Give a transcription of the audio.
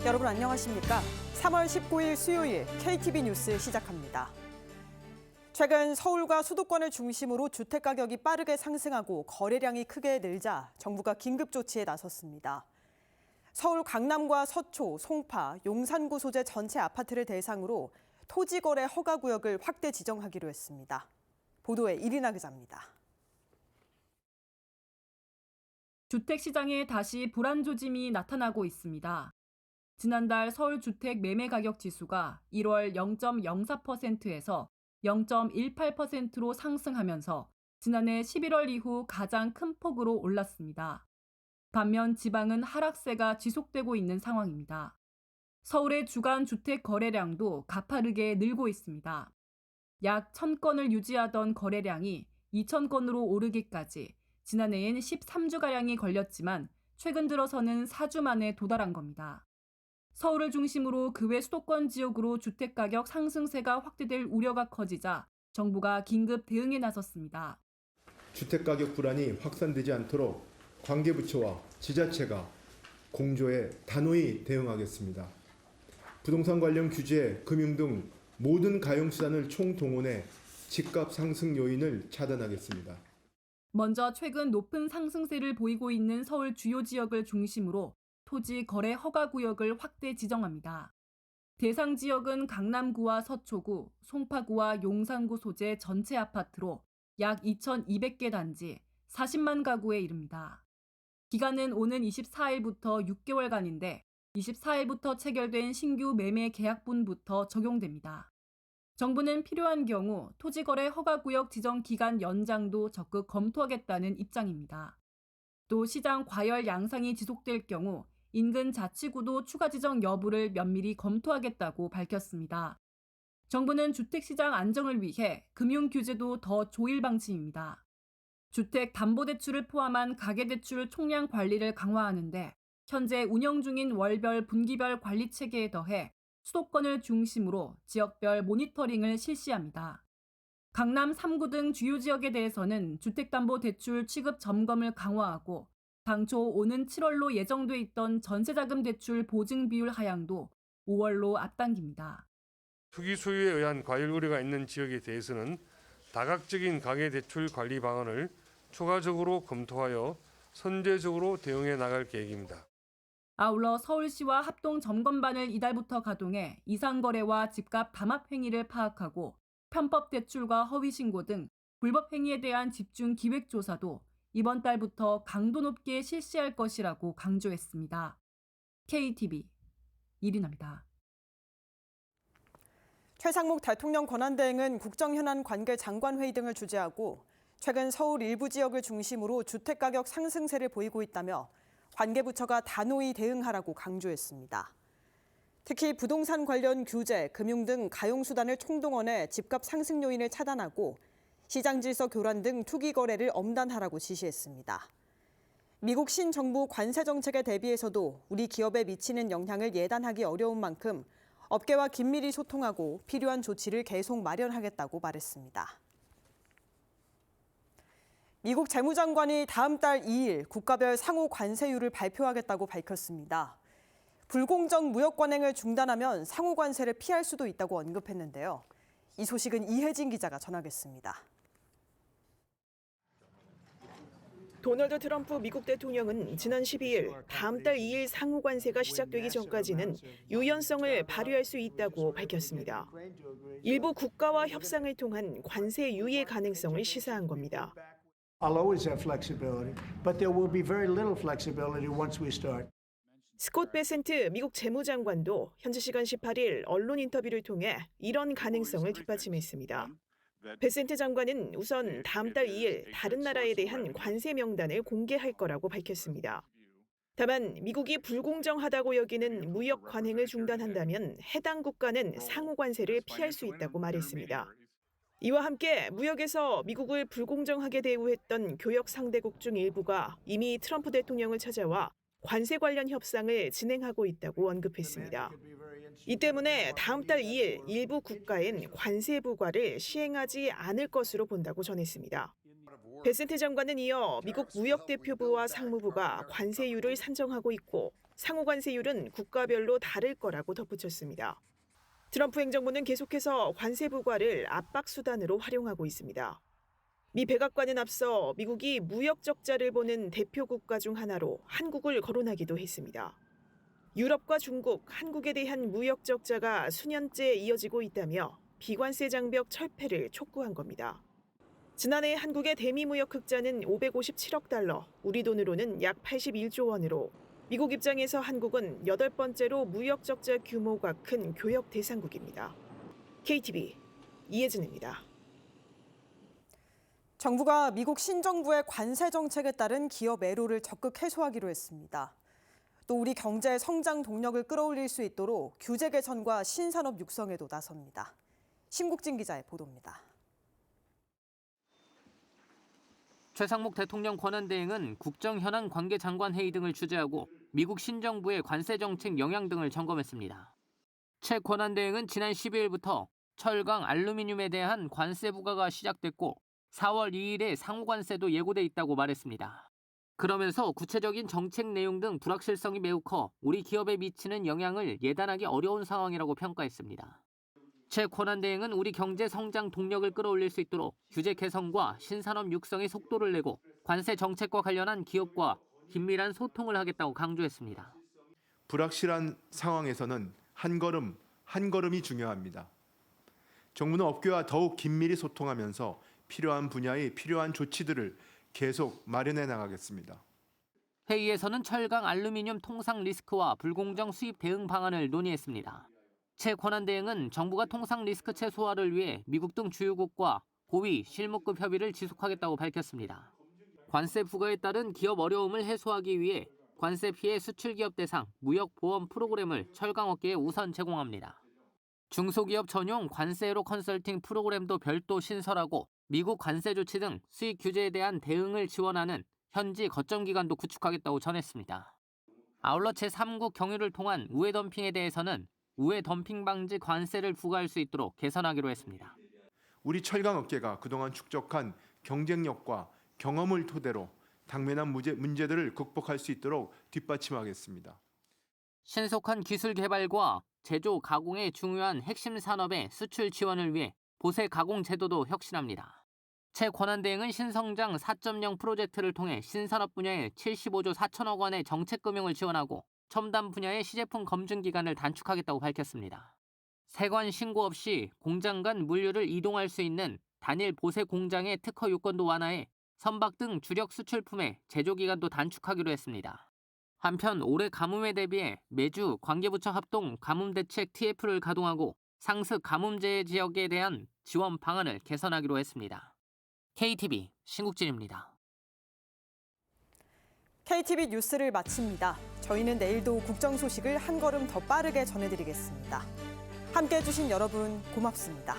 여러분 안녕하십니까? 3월 19일 수요일 KTV 뉴스 시작합니다. 최근 서울과 수도권을 중심으로 주택 가격이 빠르게 상승하고 거래량이 크게 늘자 정부가 긴급 조치에 나섰습니다. 서울 강남과 서초, 송파, 용산구 소재 전체 아파트를 대상으로 토지 거래 허가 구역을 확대 지정하기로 했습니다. 보도에 이리나 기자입니다. 주택 시장에 다시 불안 조짐이 나타나고 있습니다. 지난달 서울 주택 매매 가격 지수가 1월 0.04%에서 0.18%로 상승하면서 지난해 11월 이후 가장 큰 폭으로 올랐습니다. 반면 지방은 하락세가 지속되고 있는 상황입니다. 서울의 주간 주택 거래량도 가파르게 늘고 있습니다. 약 1,000건을 유지하던 거래량이 2,000건으로 오르기까지 지난해엔 13주가량이 걸렸지만 최근 들어서는 4주 만에 도달한 겁니다. 서울을 중심으로 그 외 수도권 지역으로 주택가격 상승세가 확대될 우려가 커지자 정부가 긴급 대응에 나섰습니다. 주택가격 불안이 확산되지 않도록 관계부처와 지자체가 공조해 단호히 대응하겠습니다. 부동산 관련 규제, 금융 등 모든 가용수단을 총동원해 집값 상승 요인을 차단하겠습니다. 먼저 최근 높은 상승세를 보이고 있는 서울 주요 지역을 중심으로 토지 거래 허가 구역을 확대 지정합니다. 대상 지역은 강남구와 서초구, 송파구와 용산구 소재 전체 아파트로 약 2,200개 단지, 40만 가구에 이릅니다. 기간은 오는 24일부터 6개월간인데 24일부터 체결된 신규 매매 계약분부터 적용됩니다. 정부는 필요한 경우 토지거래 허가구역 지정 기간 연장도 적극 검토하겠다는 입장입니다. 또 시장 과열 양상이 지속될 경우 인근 자치구도 추가 지정 여부를 면밀히 검토하겠다고 밝혔습니다. 정부는 주택시장 안정을 위해 금융 규제도 더 조일 방침입니다. 주택담보대출을 포함한 가계대출 총량 관리를 강화하는데 현재 운영 중인 월별, 분기별 관리 체계에 더해 수도권을 중심으로 지역별 모니터링을 실시합니다. 강남 3구 등 주요 지역에 대해서는 주택담보대출 취급 점검을 강화하고 당초 오는 7월로 예정돼 있던 전세자금 대출 보증 비율 하향도 5월로 앞당깁니다. 투기 소유에 의한 과열 우려가 있는 지역에 대해서는 다각적인 가계대출 관리 방안을 추가적으로 검토하여 선제적으로 대응해 나갈 계획입니다. 아울러 서울시와 합동점검반을 이달부터 가동해 이상거래와 집값 담합 행위를 파악하고 편법 대출과 허위 신고 등 불법 행위에 대한 집중 기획조사도 이번 달부터 강도 높게 실시할 것이라고 강조했습니다. KTV 이리나입니다. 최상목 대통령 권한대행은 국정현안 관계 장관회의 등을 주재하고 최근 서울 일부 지역을 중심으로 주택가격 상승세를 보이고 있다며 관계부처가 단호히 대응하라고 강조했습니다. 특히 부동산 관련 규제, 금융 등 가용수단을 총동원해 집값 상승 요인을 차단하고 시장 질서 교란 등 투기 거래를 엄단하라고 지시했습니다. 미국 신정부 관세 정책에 대비해서도 우리 기업에 미치는 영향을 예단하기 어려운 만큼 업계와 긴밀히 소통하고 필요한 조치를 계속 마련하겠다고 말했습니다. 미국 재무장관이 다음 달 2일 국가별 상호 관세율을 발표하겠다고 밝혔습니다. 불공정 무역 관행을 중단하면 상호 관세를 피할 수도 있다고 언급했는데요. 이 소식은 이혜진 기자가 전하겠습니다. 도널드 트럼프 미국 대통령은 지난 12일 다음 달 2일 상호 관세가 시작되기 전까지는 유연성을 발휘할 수 있다고 밝혔습니다. 일부 국가와 협상을 통한 관세 유예 가능성을 시사한 겁니다. I'll always have flexibility, but there will be very little flexibility once we start. 스콧 베센트 미국 재무장관도 현지 시간 18일 언론 인터뷰를 통해 이런 가능성을 뒷받침했습니다. 베센트 장관은 우선 다음 달 2일 다른 나라에 대한 관세 명단을 공개할 거라고 밝혔습니다. 다만 미국이 불공정하다고 여기는 무역 관행을 중단한다면 해당 국가는 상호 관세를 피할 수 있다고 말했습니다. 이와 함께 무역에서 미국을 불공정하게 대우했던 교역 상대국 중 일부가 이미 트럼프 대통령을 찾아와 관세 관련 협상을 진행하고 있다고 언급했습니다. 이 때문에 다음 달 2일 일부 국가엔 관세 부과를 시행하지 않을 것으로 본다고 전했습니다. 베센트 장관은 이어 미국 무역대표부와 상무부가 관세율을 산정하고 있고 상호 관세율은 국가별로 다를 거라고 덧붙였습니다. 트럼프 행정부는 계속해서 관세 부과를 압박 수단으로 활용하고 있습니다. 미 백악관은 앞서 미국이 무역 적자를 보는 대표 국가 중 하나로 한국을 거론하기도 했습니다. 유럽과 중국, 한국에 대한 무역 적자가 수년째 이어지고 있다며 비관세 장벽 철폐를 촉구한 겁니다. 지난해 한국의 대미 무역 흑자는 557억 달러, 우리 돈으로는 약 81조 원으로 미국 입장에서 한국은 8번째로 무역 적자 규모가 큰 교역 대상국입니다. KTV 이혜진입니다. 정부가 미국 신정부의 관세 정책에 따른 기업 애로를 적극 해소하기로 했습니다. 또 우리 경제의 성장 동력을 끌어올릴 수 있도록 규제 개선과 신산업 육성에도 나섭니다. 심국진 기자의 보도입니다. 최상목 대통령 권한대행은 국정현안 관계장관 회의 등을 주재하고 미국 신정부의 관세 정책 영향 등을 점검했습니다. 최 권한대행은 지난 12일부터 철강, 알루미늄에 대한 관세 부과가 시작됐고 4월 2일에 상호관세도 예고돼 있다고 말했습니다. 그러면서 구체적인 정책 내용 등 불확실성이 매우 커 우리 기업에 미치는 영향을 예단하기 어려운 상황이라고 평가했습니다. 최 권한대행은 우리 경제 성장 동력을 끌어올릴 수 있도록 규제 개선과 신산업 육성의 속도를 내고 관세 정책과 관련한 기업과 긴밀한 소통을 하겠다고 강조했습니다. 불확실한 상황에서는 한 걸음이 중요합니다. 정부는 업계와 더욱 긴밀히 소통하면서 필요한 분야의 필요한 조치들을 계속 마련해 나가겠습니다. 회의에서는 철강, 알루미늄 통상 리스크와 불공정 수입 대응 방안을 논의했습니다. 최 권한대행은 정부가 통상 리스크 최소화를 위해 미국 등 주요국과 고위, 실무급 협의를 지속하겠다고 밝혔습니다. 관세 부과에 따른 기업 어려움을 해소하기 위해 관세 피해 수출 기업 대상 무역 보험 프로그램을 철강업계에 우선 제공합니다. 중소기업 전용 관세로 컨설팅 프로그램도 별도 신설하고 미국 관세 조치 등 수익 규제에 대한 대응을 지원하는 현지 거점 기관도 구축하겠다고 전했습니다. 아울러 제3국 경유를 통한 우회 덤핑에 대해서는 우회 덤핑 방지 관세를 부과할 수 있도록 개선하기로 했습니다. 우리 철강 업계가 그동안 축적한 경쟁력과 경험을 토대로 당면한 문제들을 극복할 수 있도록 뒷받침하겠습니다. 신속한 기술 개발과 제조, 가공의 중요한 핵심 산업의 수출 지원을 위해 보세 가공 제도도 혁신합니다. 최 권한대행은 신성장 4.0 프로젝트를 통해 신산업 분야에 75조 4천억 원의 정책금융을 지원하고 첨단 분야의 시제품 검증 기간을 단축하겠다고 밝혔습니다. 세관 신고 없이 공장 간 물류를 이동할 수 있는 단일 보세 공장의 특허 요건도 완화해 선박 등 주력 수출품의 제조 기간도 단축하기로 했습니다. 한편 올해 가뭄에 대비해 매주 관계부처 합동 가뭄대책 TF를 가동하고 상습 가뭄재해 지역에 대한 지원 방안을 개선하기로 했습니다. KTV 신국진입니다. KTV 뉴스를 마칩니다. 저희는 내일도 국정 소식을 한 걸음 더 빠르게 전해드리겠습니다. 함께해 주신 여러분 고맙습니다.